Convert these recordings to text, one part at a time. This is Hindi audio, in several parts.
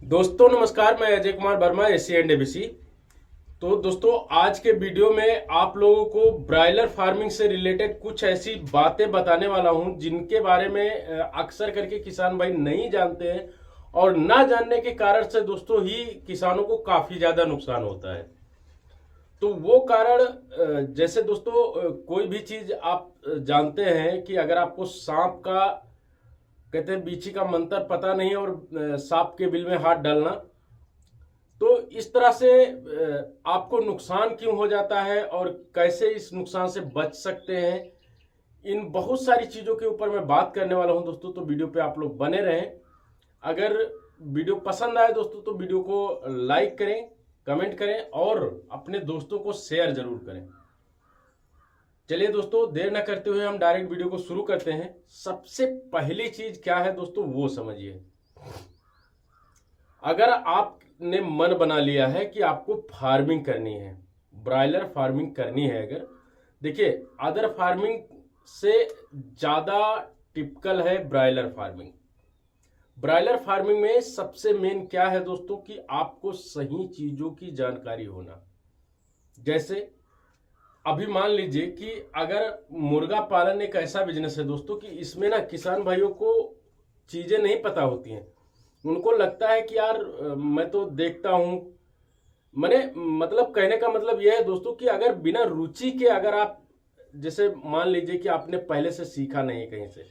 दोस्तों नमस्कार, मैं Ajay Kumar Verma, AC and ABC. तो दोस्तों आज के वीडियो में आप लोगों को ब्रायलर फार्मिंग से रिलेटेड कुछ ऐसी बातें बताने वाला हूं जिनके बारे में अक्सर करके किसान भाई नहीं जानते हैं और ना जानने के कारण से दोस्तों ही किसानों को काफी ज्यादा नुकसान होता है। तो वो कारण जैसे दोस्तों कोई भी चीज आप जानते हैं कि अगर आपको सांप का कहते हैं बीची का मंत्र पता नहीं और सांप के बिल में हाथ डालना, तो इस तरह से आपको नुकसान क्यों हो जाता है और कैसे इस नुकसान से बच सकते हैं, इन बहुत सारी चीजों के ऊपर मैं बात करने वाला हूं दोस्तों। तो वीडियो पे आप लोग बने रहें। अगर वीडियो पसंद आए दोस्तों तो वीडियो को लाइक करें, कमेंट करें और अपने दोस्तों को शेयर जरूर करें। चलिए दोस्तों देर न करते हुए हम डायरेक्ट वीडियो को शुरू करते हैं। सबसे पहली चीज क्या है दोस्तों वो समझिए। अगर आपने मन बना लिया है कि आपको फार्मिंग करनी है, ब्रायलर फार्मिंग करनी है, अगर देखिए अदर फार्मिंग से ज्यादा टिपिकल है ब्रायलर फार्मिंग। ब्रायलर फार्मिंग में सबसे मेन क्या है दोस्तों कि आपको सही चीजों की जानकारी होना। जैसे अभी मान लीजिए कि अगर मुर्गा पालन एक ऐसा बिजनेस है दोस्तों कि इसमें ना किसान भाइयों को चीजें नहीं पता होती हैं। उनको लगता है कि यार मैं तो देखता हूं, मैंने मतलब कहने का मतलब यह है दोस्तों कि अगर बिना रुचि के अगर आप जैसे मान लीजिए कि आपने पहले से सीखा नहीं कहीं से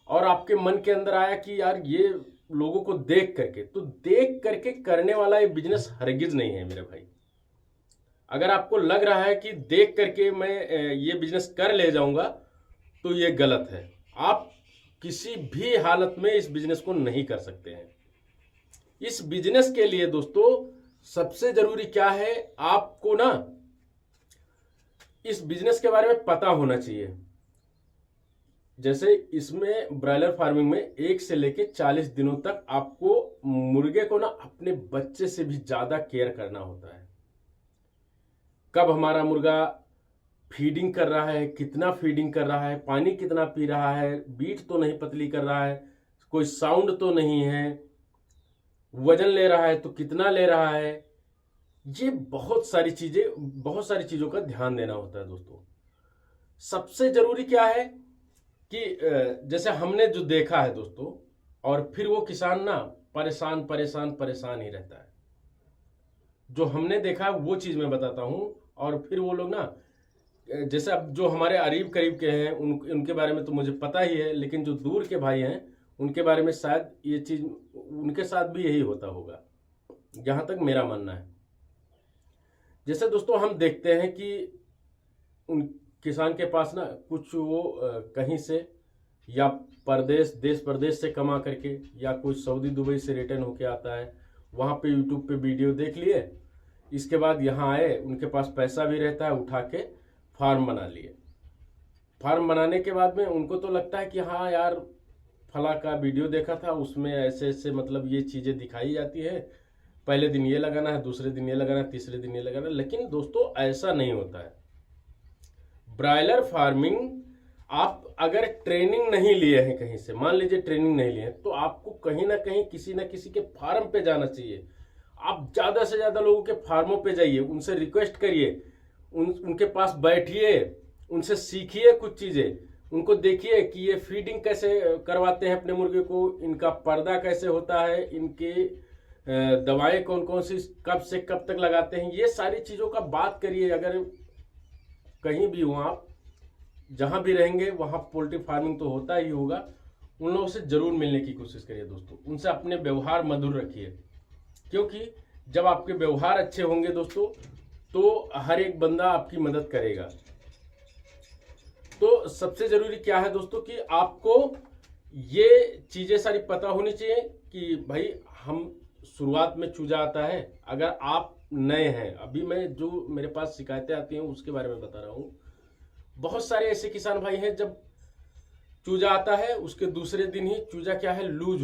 और आपके मन के अंदर आया कि यार ये लोगों को देख करके, तो देख करके करने वाला ये बिजनेस हरगिज नहीं है मेरे भाई। अगर आपको लग रहा है कि देख करके मैं ये बिजनेस कर ले जाऊंगा तो ये गलत है। आप किसी भी हालत में इस बिजनेस को नहीं कर सकते हैं। इस बिजनेस के लिए दोस्तों सबसे जरूरी क्या है, आपको ना इस बिजनेस के बारे में पता होना चाहिए। जैसे इसमें ब्रायलर फार्मिंग में 1 से लेके 40 दिनों तक आपको मुर्गे को ना अपने बच्चे से भी ज्यादा केयर करना होता है। कब हमारा मुर्गा फीडिंग कर रहा है, कितना फीडिंग कर रहा है, पानी कितना पी रहा है, बीट तो नहीं पतली कर रहा है, कोई साउंड तो नहीं है, वजन ले रहा है तो कितना ले रहा है, ये बहुत सारी चीजों का ध्यान देना होता है दोस्तों। सबसे जरूरी क्या है कि जैसे हमने जो देखा है दोस्तों, और फिर वो किसान ना परेशान परेशान परेशान ही रहता है। जो हमने देखा वो चीज मैं बताता हूं और फिर वो लोग ना जैसे अब जो हमारे करीब करीब के हैं उनके बारे में तो मुझे पता ही है, लेकिन जो दूर के भाई हैं उनके बारे में शायद ये चीज उनके साथ भी यही होता होगा, जहां तक मेरा मानना है। जैसे दोस्तों हम देखते हैं कि उन किसान के पास ना कुछ वो कहीं से या देश प्रदेश से कमा करके या कोई सऊदी दुबई से रिटर्न होके आता है, वहां पे यूट्यूब पे वीडियो देख लिए, इसके बाद यहाँ आए, उनके पास पैसा भी रहता है, उठा के फार्म बना लिए। फार्म बनाने के बाद में उनको तो लगता है कि हाँ यार फला का वीडियो देखा था, उसमें ऐसे ऐसे मतलब ये चीजें दिखाई जाती है, पहले दिन ये लगाना है, दूसरे दिन ये लगाना है, तीसरे दिन ये लगाना है। लेकिन दोस्तों ऐसा नहीं होता है। ब्रायलर फार्मिंग आप अगर ट्रेनिंग नहीं लिए हैं कहीं से, मान लीजिए ट्रेनिंग नहीं लिए हैं, तो आपको कहीं ना कहीं किसी ना किसी के फार्म पे जाना चाहिए। आप ज्यादा से ज्यादा लोगों के फार्मों पे जाइए, उनसे रिक्वेस्ट करिए, उनके पास बैठिए, उनसे सीखिए कुछ चीजें, उनको देखिए कि ये फीडिंग कैसे करवाते हैं अपने मुर्गे को, इनका पर्दा कैसे होता है, इनके दवाएं कौन कौन सी कब से कब तक लगाते हैं, ये सारी चीजों का बात करिए। अगर कहीं भी हो आप, जहां भी रहेंगे वहां पोल्ट्री फार्मिंग तो होता ही होगा, उन लोगों से जरूर मिलने की कोशिश करिए दोस्तों। उनसे अपने व्यवहार मधुर रखिए, क्योंकि जब आपके व्यवहार अच्छे होंगे दोस्तों तो हर एक बंदा आपकी मदद करेगा। तो सबसे जरूरी क्या है दोस्तों कि आपको ये चीजें सारी पता होनी चाहिए कि भाई हम शुरुआत में चूजा आता है, अगर आप नए हैं, अभी मैं जो मेरे पास शिकायतें आती हैं उसके बारे में बता रहा हूं। बहुत सारे ऐसे किसान भाई हैं, जब चूजा आता है उसके दूसरे दिन ही चूजा क्या है लूज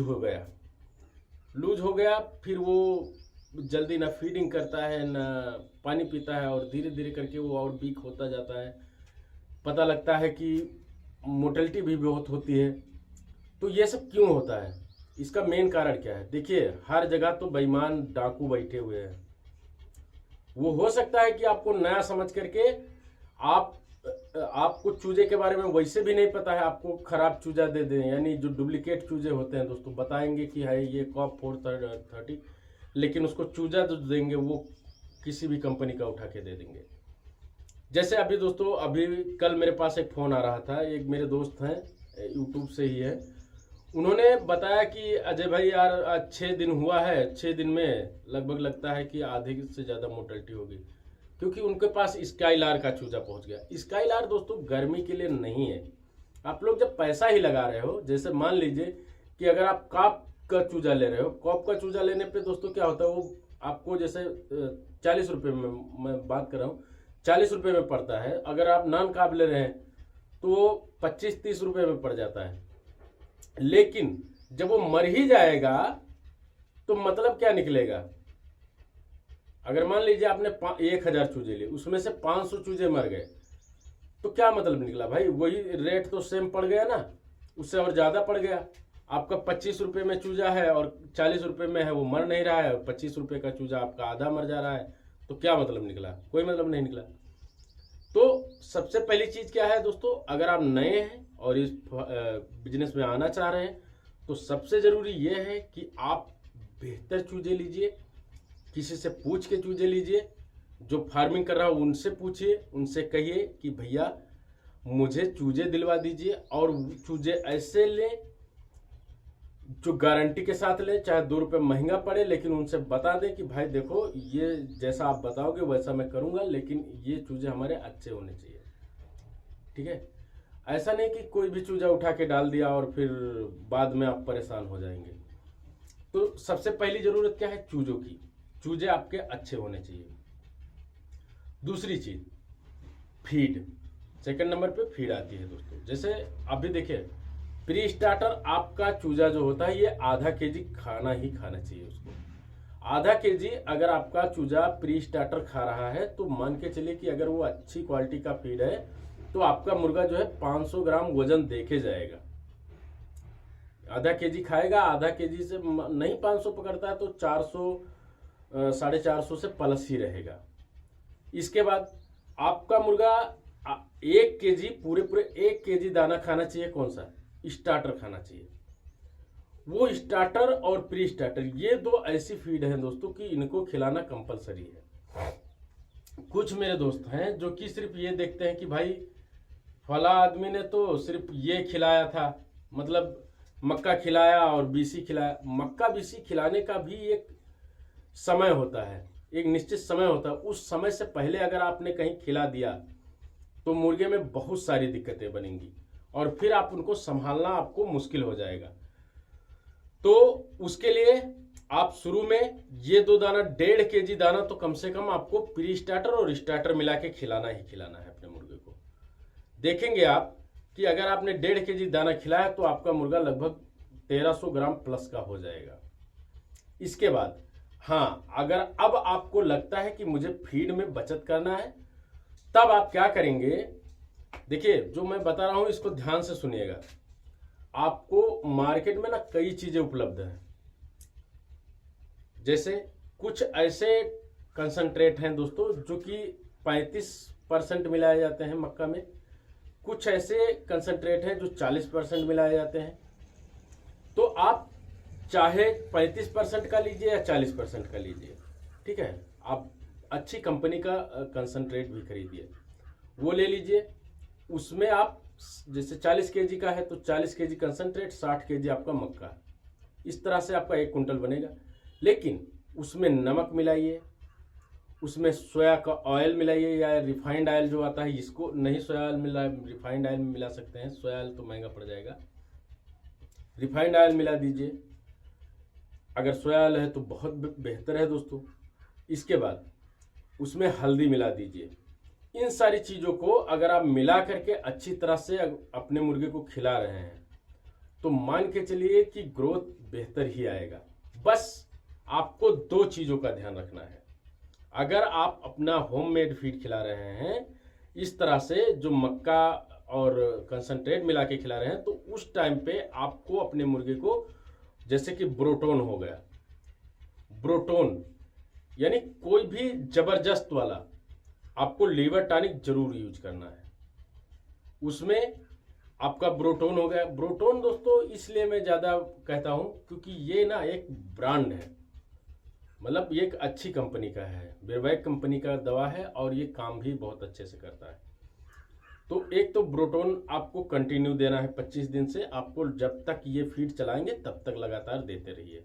हो गया, फिर वो जल्दी ना फीडिंग करता है ना पानी पीता है और धीरे धीरे करके वो और वीक होता जाता है। पता लगता है कि मोटेलिटी भी बहुत होती है। तो ये सब क्यों होता है? इसका मेन कारण क्या है? देखिए, हर जगह तो बेईमान डाकू बैठे हुए हैं। वो हो सकता है कि आपको नया समझ करके आप आपको चूजे के बारे में वैसे भी नहीं पता है, आपको खराब चूजा दे दें, यानी जो डुप्लीकेट चूजे होते हैं दोस्तों, बताएंगे कि है ये कॉप 430, लेकिन उसको चूजा जो देंगे वो किसी भी कंपनी का उठा के दे देंगे। जैसे अभी दोस्तों, अभी कल मेरे पास एक फ़ोन आ रहा था, एक मेरे दोस्त हैं, यूट्यूब से ही है, उन्होंने बताया कि अजय भाई यार आज 6 दिन हुआ है, 6 दिन में लगभग लगता है कि आधे से ज़्यादा मोर्टेलिटी होगी, क्योंकि उनके पास स्काईलार का चूजा पहुंच गया। स्काईलार दोस्तों गर्मी के लिए नहीं है। आप लोग जब पैसा ही लगा रहे हो, जैसे मान लीजिए कि अगर आप कॉप का चूजा ले रहे हो, कॉप का चूजा लेने पे दोस्तों क्या होता है, वो आपको जैसे 40 रुपये में, मैं बात कर रहा हूँ, 40 रुपये में पड़ता है। अगर आप नॉन कॉप ले रहे हैं तो वो 25-30 रुपये में पड़ जाता है। लेकिन जब वो मर ही जाएगा तो मतलब क्या निकलेगा? अगर मान लीजिए आपने 1000 चूजे लिए, उसमें से 500 चूजे मर गए, तो क्या मतलब निकला भाई? वही रेट तो सेम पड़ गया ना, उससे और ज़्यादा पड़ गया। आपका 25 रुपये में चूजा है और 40 रुपये में है, वो मर नहीं रहा है, और 25 रुपये का चूजा आपका आधा मर जा रहा है, तो क्या मतलब निकला? कोई मतलब नहीं निकला। तो सबसे पहली चीज़ क्या है दोस्तों, अगर आप नए हैं और इस बिजनेस में आना चाह रहे हैं, तो सबसे ज़रूरी ये है कि आप बेहतर चूजे लीजिए, किसी से पूछ के चूजे लीजिए, जो फार्मिंग कर रहा हो उनसे पूछिए, उनसे कहिए कि भैया मुझे चूजे दिलवा दीजिए, और चूजे ऐसे लें जो गारंटी के साथ लें, चाहे 2 रुपये महंगा पड़े, लेकिन उनसे बता दें कि भाई देखो ये जैसा आप बताओगे वैसा मैं करूँगा, लेकिन ये चूजे हमारे अच्छे होने चाहिए, ठीक है? ऐसा नहीं कि कोई भी चूजा उठा के डाल दिया और फिर बाद में आप परेशान हो जाएंगे। तो सबसे पहली ज़रूरत क्या है? चूजों की। चूजे आपके अच्छे होने चाहिए। दूसरी चीज फीड, सेकंड नंबर पे फीड आती है दोस्तों। जैसे अभी देखिए, प्री स्टार्टर आपका चूजा जो होता है ये आधा केजी खाना ही खाना चाहिए उसको। आधा केजी अगर आपका चूजा प्री स्टार्टर खा रहा है तो मान के चलिए कि अगर वो अच्छी क्वालिटी का फीड है तो आपका मुर्गा जो है 500 ग्राम वजन देके जाएगा। आधा केजी खाएगा, आधा केजी से नहीं 500 पकड़ता है तो 400 450 से प्लस ही रहेगा। इसके बाद आपका मुर्गा 1 केजी पूरे 1 केजी दाना खाना चाहिए। कौन सा? स्टार्टर खाना चाहिए। वो स्टार्टर और प्री स्टार्टर ये दो ऐसी फीड है दोस्तों कि इनको खिलाना कंपलसरी है। कुछ मेरे दोस्त हैं जो कि सिर्फ ये देखते हैं कि भाई फला आदमी ने तो सिर्फ ये खिलाया था, मतलब मक्का खिलाया और बीसी खिलाया। मक्का बीसी खिलाने का भी एक समय होता है, एक निश्चित समय होता है। उस समय से पहले अगर आपने कहीं खिला दिया तो मुर्गे में बहुत सारी दिक्कतें बनेंगी और फिर आप उनको संभालना आपको मुश्किल हो जाएगा। तो उसके लिए आप शुरू में ये दो दाना 1.5 केजी दाना तो कम से कम आपको प्री स्टार्टर और स्टार्टर मिला के खिलाना ही खिलाना है अपने मुर्गे को। देखेंगे आप कि अगर आपने 1.5 केजी दाना खिलाया तो आपका मुर्गा लगभग 1300 ग्राम प्लस का हो जाएगा। इसके बाद हाँ, अगर अब आपको लगता है कि मुझे फीड में बचत करना है, तब आप क्या करेंगे? देखिए, जो मैं बता रहा हूं इसको ध्यान से सुनिएगा। आपको मार्केट में ना कई चीजें उपलब्ध हैं। जैसे कुछ ऐसे कंसंट्रेट हैं दोस्तों जो कि 35% मिलाए जाते हैं मक्का में, कुछ ऐसे कंसंट्रेट हैं जो 40% मिलाए जाते हैं। तो आप चाहे 35% का लीजिए या 40% का लीजिए, ठीक है? आप अच्छी कंपनी का कंसंट्रेट भी खरीदिए, वो ले लीजिए। उसमें आप जैसे 40 केजी का है तो 40 केजी कंसंट्रेट, 60 केजी आपका मक्का, इस तरह से आपका 1 कुंटल बनेगा। लेकिन उसमें नमक मिलाइए, उसमें सोया का ऑयल मिलाइए या रिफाइंड ऑयल जो आता है, इसको नहीं सोया ऑयल मिला, रिफाइंड ऑयल मिला सकते हैं। सोया ऑयल तो महंगा पड़ जाएगा, रिफाइंड ऑयल मिला दीजिए। अगर सोया ऑयल है तो बहुत बेहतर है दोस्तों। इसके बाद उसमें हल्दी मिला दीजिए। इन सारी चीज़ों को अगर आप मिला करके अच्छी तरह से अपने मुर्गे को खिला रहे हैं तो मान के चलिए कि ग्रोथ बेहतर ही आएगा। बस आपको 2 चीज़ों का ध्यान रखना है। अगर आप अपना होममेड फीड खिला रहे हैं इस तरह से, जो मक्का और कंसंट्रेट मिला के खिला रहे हैं, तो उस टाइम पे आपको अपने मुर्गे को जैसे कि ब्रोटोन हो गया, ब्रोटोन यानी कोई भी जबरदस्त वाला आपको लीवर टॉनिक जरूर यूज करना है। उसमें आपका ब्रोटोन हो गया। ब्रोटोन दोस्तों इसलिए मैं ज़्यादा कहता हूँ क्योंकि ये ना एक ब्रांड है, मतलब ये एक अच्छी कंपनी का है, बिरवैक कंपनी का दवा है और ये काम भी बहुत अच्छे से करता है। तो एक तो ब्रोटोन आपको कंटिन्यू देना है 25 दिन से, आपको जब तक ये फीड चलाएंगे तब तक लगातार देते रहिए।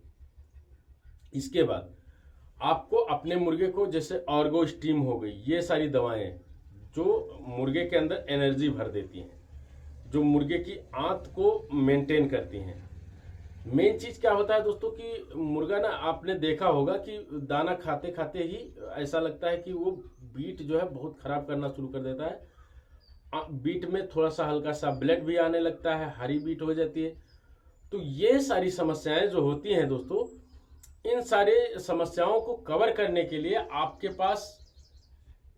इसके बाद आपको अपने मुर्गे को जैसे ऑर्गो स्टीम हो गई, ये सारी दवाएं जो मुर्गे के अंदर एनर्जी भर देती हैं, जो मुर्गे की आंत को मेंटेन करती हैं। मेन चीज क्या होता है दोस्तों कि मुर्गा ना, आपने देखा होगा कि दाना खाते खाते ही ऐसा लगता है कि वो बीट जो है बहुत खराब करना शुरू कर देता है। बीट में थोड़ा सा हल्का सा ब्लड भी आने लगता है, हरी बीट हो जाती है। तो ये सारी समस्याएं जो होती हैं दोस्तों, इन सारे समस्याओं को कवर करने के लिए आपके पास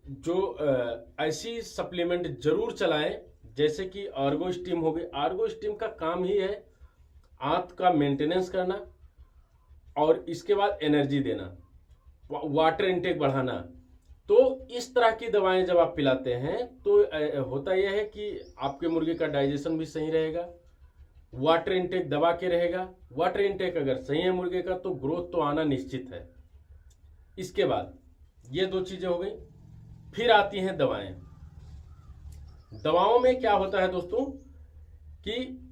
जो ऐसी सप्लीमेंट जरूर चलाएं, जैसे कि आर्गो स्टीम हो गई। आर्गो स्टीम का काम ही है आंत का मेंटेनेंस करना और इसके बाद एनर्जी देना, वाटर इनटेक बढ़ाना। तो इस तरह की दवाएं जब आप पिलाते हैं तो होता यह है कि आपके मुर्गे का डाइजेशन भी सही रहेगा, वाटर इनटेक दबा के रहेगा। वाटर इनटेक अगर सही है मुर्गे का तो ग्रोथ तो आना निश्चित है। इसके बाद ये दो चीजें हो गई। फिर आती हैं दवाएं। दवाओं में क्या होता है दोस्तों कि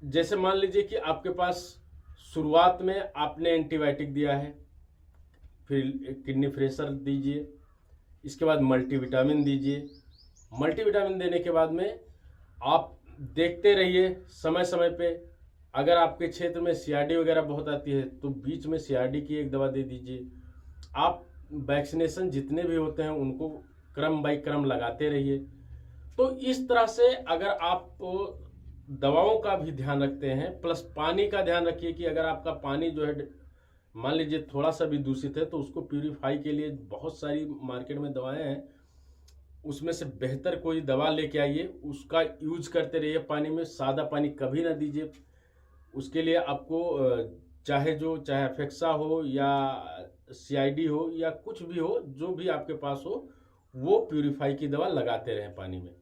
जैसे मान लीजिए कि आपके पास शुरुआत में आपने एंटीबायोटिक दिया है, फिर किडनी फ्रेशर दीजिए, इसके बाद मल्टीविटामिन दीजिए। मल्टीविटामिन देने के बाद में आप देखते रहिए समय समय पे। अगर आपके क्षेत्र में सीआरडी वगैरह बहुत आती है तो बीच में सीआरडी की एक दवा दे दीजिए। आप वैक्सीनेशन जितने भी होते हैं उनको क्रम बाय क्रम लगाते रहिए। तो इस तरह से अगर आप दवाओं का भी ध्यान रखते हैं, प्लस पानी का ध्यान रखिए कि अगर आपका पानी जो है मान लीजिए थोड़ा सा भी दूषित है तो उसको प्यूरिफाई के लिए बहुत सारी मार्केट में दवाएं हैं, उसमें से बेहतर कोई दवा लेके आइए, उसका यूज करते रहिए पानी में। सादा पानी कभी ना दीजिए। उसके लिए आपको चाहे अफेक्सा हो या सीआईडी हो या कुछ भी हो, जो भी आपके पास हो, वो प्यूरिफाई की दवा लगाते रहें पानी में।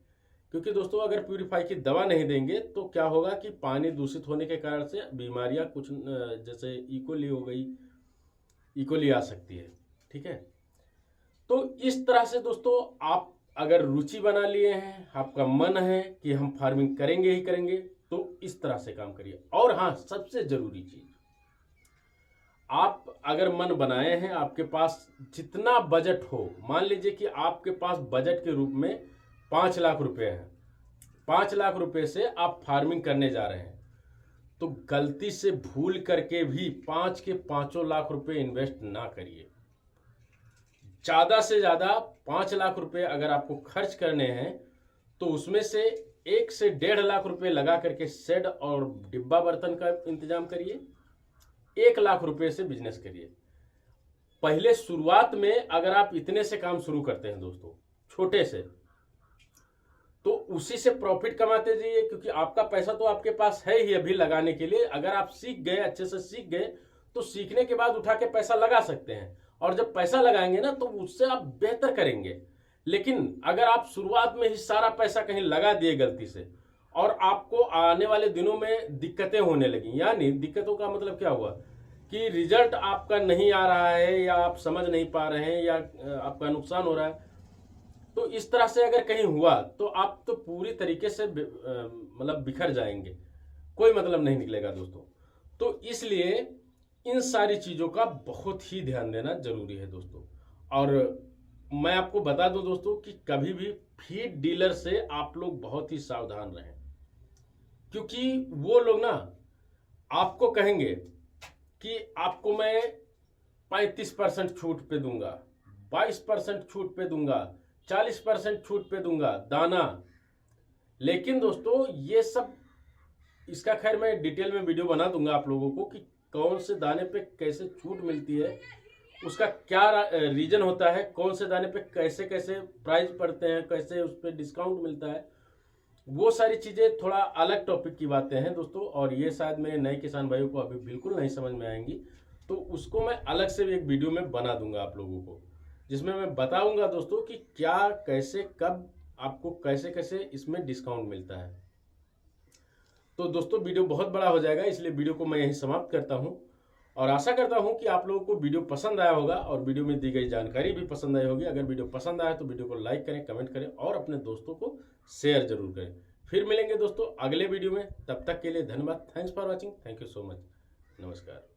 क्योंकि दोस्तों अगर प्यूरिफाई की दवा नहीं देंगे तो क्या होगा कि पानी दूषित होने के कारण से बीमारियां कुछ जैसे इकोली हो गई, इकोली आ सकती है। ठीक है, तो इस तरह से दोस्तों आप अगर रुचि बना लिए हैं, आपका मन है कि हम फार्मिंग करेंगे ही करेंगे, तो इस तरह से काम करिए। और हाँ, सबसे जरूरी चीज, आप अगर मन बनाए हैं, आपके पास जितना बजट हो, मान लीजिए कि आपके पास बजट के रूप में 5 लाख रुपए है, 5 लाख रुपए से आप फार्मिंग करने जा रहे हैं, तो गलती से भूल करके भी 5 के 5 लाख रुपए इन्वेस्ट ना करिए। ज्यादा से ज्यादा 5 लाख रुपए अगर आपको खर्च करने हैं तो उसमें से 1 से 1.5 लाख रुपए लगा करके शेड और डिब्बा बर्तन का इंतजाम करिए। 1 लाख रुपए से बिजनेस करिए। पहले शुरुआत में अगर आप इतने से काम शुरू करते हैं दोस्तों, छोटे से, तो उसी से प्रॉफिट कमाते जाइए, क्योंकि आपका पैसा तो आपके पास है ही अभी लगाने के लिए। अगर आप सीख गए, अच्छे से सीख गए, तो सीखने के बाद उठा के पैसा लगा सकते हैं, और जब पैसा लगाएंगे ना तो उससे आप बेहतर करेंगे। लेकिन अगर आप शुरुआत में ही सारा पैसा कहीं लगा दिए गलती से, और आपको आने वाले दिनों में दिक्कतें होने लगी, यानी दिक्कतों का मतलब क्या हुआ कि रिजल्ट आपका नहीं आ रहा है, या आप समझ नहीं पा रहे हैं, या आपका नुकसान हो रहा है, तो इस तरह से अगर कहीं हुआ तो आप तो पूरी तरीके से मतलब बिखर जाएंगे, कोई मतलब नहीं निकलेगा दोस्तों। तो इसलिए इन सारी चीजों का बहुत ही ध्यान देना जरूरी है दोस्तों। और मैं आपको बता दूं दोस्तों कि कभी भी फीड डीलर से आप लोग बहुत ही सावधान रहें, क्योंकि वो लोग ना आपको कहेंगे कि आपको मैं 35% छूट पे दूंगा, 22% छूट पे दूंगा, 40% छूट पे दूंगा दाना। लेकिन दोस्तों ये सब, इसका खैर मैं डिटेल में वीडियो बना दूंगा आप लोगों को कि कौन से दाने पे कैसे छूट मिलती है, उसका क्या रीजन होता है, कौन से दाने पे कैसे कैसे प्राइस पड़ते हैं, कैसे उस पर डिस्काउंट मिलता है, वो सारी चीज़ें थोड़ा अलग टॉपिक की बातें हैं दोस्तों, और ये शायद मेरे नए किसान भाइयों को अभी बिल्कुल नहीं समझ में आएंगी, तो उसको मैं अलग से भी एक वीडियो में बना दूंगा आप लोगों को, जिसमें मैं बताऊंगा दोस्तों कि क्या कैसे कब आपको कैसे कैसे इसमें डिस्काउंट मिलता है। तो दोस्तों वीडियो बहुत बड़ा हो जाएगा, इसलिए वीडियो को मैं यहीं समाप्त करता हूं, और आशा करता हूं कि आप लोगों को वीडियो पसंद आया होगा और वीडियो में दी गई जानकारी भी पसंद आई होगी। अगर वीडियो पसंद आया तो वीडियो को लाइक करें, कमेंट करें और अपने दोस्तों को शेयर जरूर करें। फिर मिलेंगे दोस्तों अगले वीडियो में, तब तक के लिए धन्यवाद। Thanks for watching, thank you so much, नमस्कार।